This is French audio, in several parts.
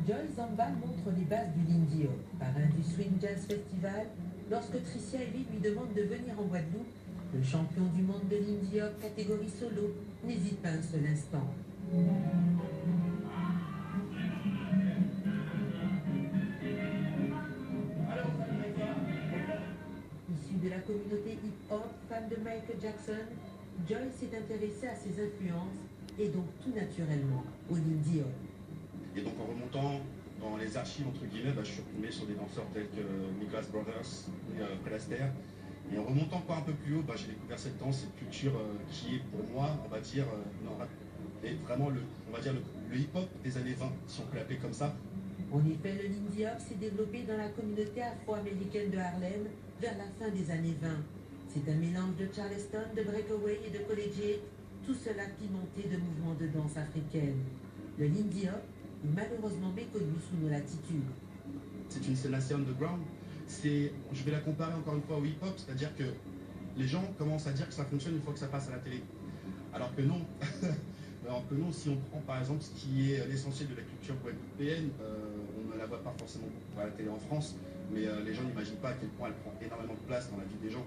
Joy Zamba montre les bases du Lindy Hop, parrain du Swing Jazz Festival, lorsque Tricia Ellie lui demande de venir en Guadeloupe. Le champion du monde de Lindy Hop catégorie solo n'hésite pas un seul instant. Issu de la communauté hip-hop, fan de Michael Jackson, Joy s'est intéressé à ses influences et donc tout naturellement au Lindy Hop. Et donc en remontant dans les archives entre guillemets, je suis retombé sur des danseurs tels que Nicholas Brothers et Fred Astaire. Et en remontant encore un peu plus haut, j'ai découvert cette danse, cette culture qui est pour moi, on va dire, et vraiment on va dire le hip-hop des années 20, si on peut l'appeler comme ça. En effet, le Lindy Hop s'est développé dans la communauté afro-américaine de Harlem vers la fin des années 20. C'est un mélange de Charleston, de breakaway et de collegiate, tout cela pimenté de mouvements de danse africaine. Le Lindy Hop est malheureusement méconnu sous nos latitudes. C'est une scène assez underground. Je vais la comparer encore une fois au hip-hop, c'est-à-dire que les gens commencent à dire que ça fonctionne une fois que ça passe à la télé. Alors que non. Alors que non, si on prend par exemple ce qui est l'essentiel de la culture guadeloupéenne, on ne la voit pas forcément beaucoup à la télé en France, mais les gens n'imaginent pas à quel point elle prend énormément de place dans la vie des gens.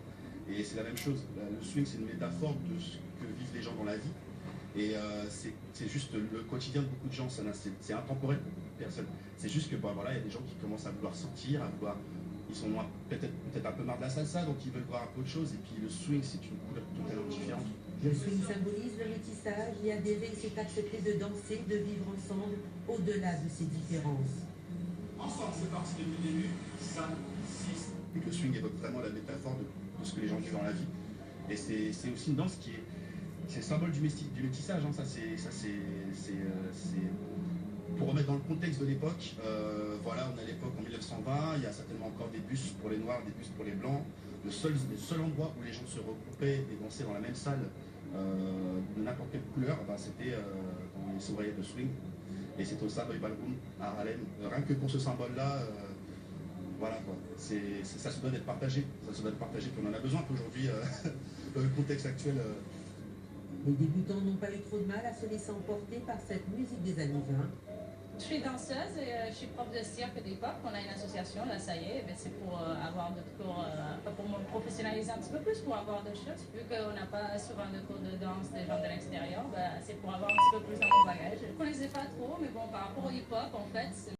Et c'est la même chose. Le swing, c'est une métaphore de ce que vivent les gens dans la vie. Et c'est juste le quotidien de beaucoup de gens, c'est intemporel pour beaucoup de personnes. C'est juste que voilà, il y a des gens qui commencent à vouloir sortir, ils sont peut-être un peu marre de la salsa, donc ils veulent voir un peu autre chose. Et puis le swing, c'est une couleur totalement différente. Le swing symbolise le métissage, y adhérer, c'est accepter de danser, de vivre ensemble, au-delà de ces différences. Ensemble, c'est parti depuis le début, 5, 6. Et le swing évoque vraiment la métaphore de ce que les gens vivent dans la vie. Et c'est aussi une danse qui est... C'est le symbole du métissage, hein. Pour remettre dans le contexte de l'époque, voilà, on est à l'époque en 1920, il y a certainement encore des bus pour les noirs, des bus pour les blancs. Le seul endroit où les gens se regroupaient et dansaient dans la même salle de n'importe quelle couleur, c'était dans les soirées de swing. Et c'était au Savoy Ballroom à Harlem. Rien que pour ce symbole-là, voilà quoi. Ça se doit d'être partagé. Ça se doit d'être partagé, puis on en a besoin qu'aujourd'hui, dans le contexte actuel. Les débutants n'ont pas eu trop de mal à se laisser emporter par cette musique des années 20. Je suis danseuse et je suis prof de cirque d'époque. On a une association, là ça y est, c'est pour avoir d'autres cours, pour me professionnaliser un petit peu plus, pour avoir d'autres choses. Vu qu'on n'a pas souvent de cours de danse des gens de l'extérieur, c'est pour avoir un petit peu plus dans mon bagage. Je ne connaissais pas trop, mais bon, par rapport au hip-hop, en fait,